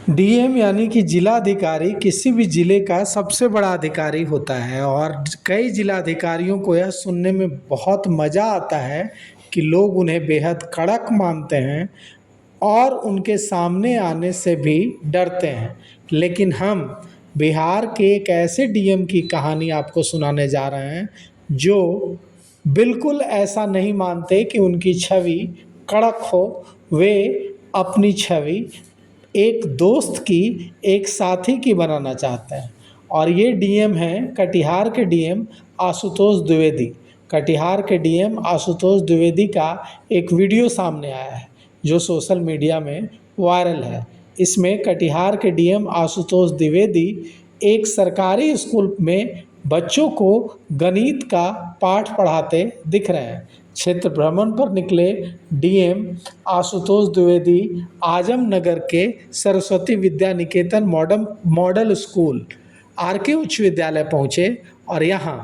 DM यानी कि जिलाधिकारी किसी भी जिले का सबसे बड़ा अधिकारी होता है और कई जिलाधिकारियों को यह सुनने में बहुत मज़ा आता है कि लोग उन्हें बेहद कड़क मानते हैं और उनके सामने आने से भी डरते हैं। लेकिन हम बिहार के एक ऐसे डीएम की कहानी आपको सुनाने जा रहे हैं जो बिल्कुल ऐसा नहीं मानते कि उनकी छवि कड़क हो। वे अपनी छवि एक दोस्त की, एक साथी की बनाना चाहते हैं। और ये डीएम हैं कटिहार के डीएम आशुतोष द्विवेदी। कटिहार के डीएम आशुतोष द्विवेदी का एक वीडियो सामने आया है जो सोशल मीडिया में वायरल है। इसमें कटिहार के डीएम आशुतोष द्विवेदी एक सरकारी स्कूल में बच्चों को गणित का पाठ पढ़ाते दिख रहे हैं। क्षेत्र भ्रमण पर निकले डीएम आशुतोष द्विवेदी आजमनगर के Saraswati Vidya Niketan model school R K उच्च विद्यालय पहुँचे और यहाँ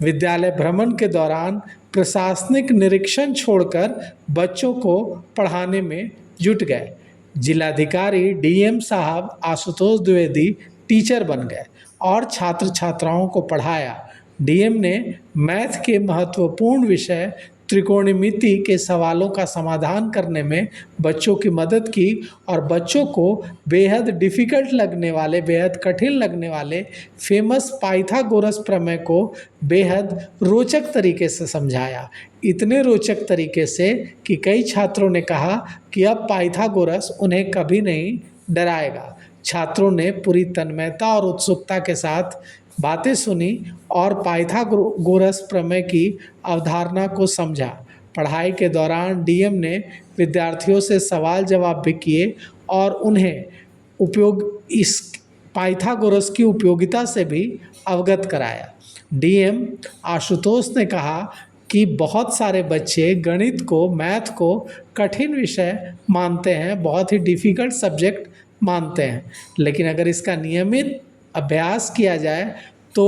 विद्यालय भ्रमण के दौरान प्रशासनिक निरीक्षण छोड़कर बच्चों को पढ़ाने में जुट गए। जिलाधिकारी डीएम साहब आशुतोष द्विवेदी टीचर बन गए और छात्र छात्राओं को पढ़ाया। डीएम ने मैथ के महत्वपूर्ण विषय त्रिकोणमिति के सवालों का समाधान करने में बच्चों की मदद की और बच्चों को बेहद डिफ़िकल्ट लगने वाले, बेहद कठिन लगने वाले फेमस पाइथागोरस प्रमेय को बेहद रोचक तरीके से समझाया। इतने रोचक तरीके से कि कई छात्रों ने कहा कि अब पाइथागोरस उन्हें कभी नहीं डराएगा। छात्रों ने पूरी तन्मयता और उत्सुकता के साथ बातें सुनी और पाइथागोरस प्रमेय की अवधारणा को समझा। पढ़ाई के दौरान डीएम ने विद्यार्थियों से सवाल जवाब भी किए और उन्हें इस पाइथागोरस की उपयोगिता से भी अवगत कराया। डीएम आशुतोष ने कहा कि बहुत सारे बच्चे गणित को, मैथ को कठिन विषय मानते हैं, बहुत ही डिफ़िकल्ट सब्जेक्ट मानते हैं, लेकिन अगर इसका नियमित अभ्यास किया जाए तो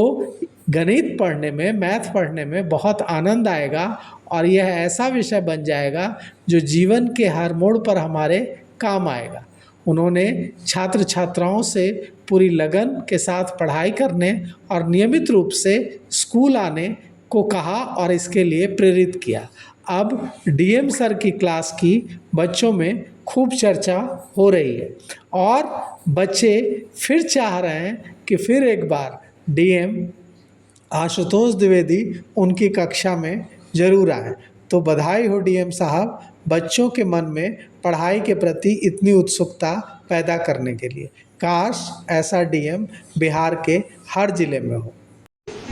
गणित पढ़ने में, मैथ पढ़ने में बहुत आनंद आएगा और यह ऐसा विषय बन जाएगा जो जीवन के हर मोड़ पर हमारे काम आएगा। उन्होंने छात्र छात्राओं से पूरी लगन के साथ पढ़ाई करने और नियमित रूप से स्कूल आने को कहा और इसके लिए प्रेरित किया। अब डीएम सर की क्लास की बच्चों में खूब चर्चा हो रही है और बच्चे फिर चाह रहे हैं कि फिर एक बार डीएम आशुतोष द्विवेदी उनकी कक्षा में ज़रूर आए। तो बधाई हो डीएम साहब, बच्चों के मन में पढ़ाई के प्रति इतनी उत्सुकता पैदा करने के लिए। काश ऐसा डीएम बिहार के हर ज़िले में हो।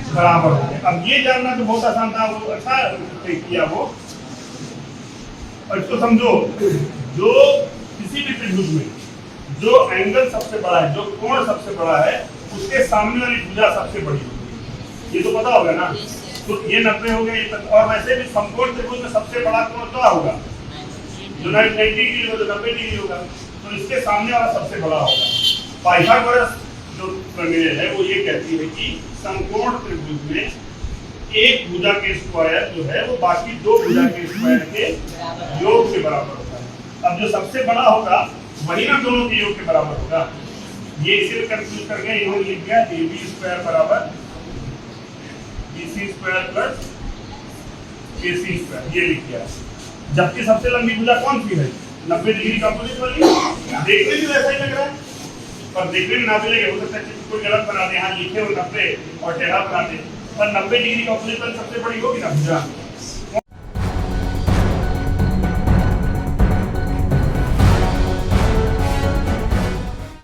बराबर हो गया। अब ये जानना तो बहुत आसान था, वो अच्छा किया वो। और इसको समझो, जो किसी भी त्रिभुज में जो एंगल सबसे बड़ा है, जो कोण सबसे बड़ा है, उसके सामने वाली भुजा सबसे बड़ी होगी। ये तो पता होगा ना। तो ये 90 हो गया, ये और वैसे भी समकोण त्रिभुज में सबसे बड़ा कोण क्या होगा? जो 90 डिग्री होगा, 90 डिग्री होगा, तो इसके सामने वाला सबसे बड़ा होगा। पाइथागोरस जो प्रमेय है वो ये कहती है कि समकोण त्रिभुज में एक भुजा के स्क्वायर जो है वो बाकी दो भुजा के स्क्वायर के योग के बराबर होता है। अब जो सबसे बड़ा होगा वही ना दोनों के योग के बराबर होगा। ये इसे कंफ्यूज करके इन्होंने लिख दिया AB स्क्वायर बराबर BC square plus AC square, ये लिख दिया। जबकि सबसे लंबी भुजा कौन सी है? 90 डिग्री का अपोजिट वाली। देखने में वैसा ही लग रहा है पर देखने में ना भी लगे, हो सकता है कि कोई गलत बना दे, यहाँ लिखे हो 90 और टेढ़ा बना दे, पर 90 डिग्री का अपोजिट सबसे बड़ी होगी ना भुजा।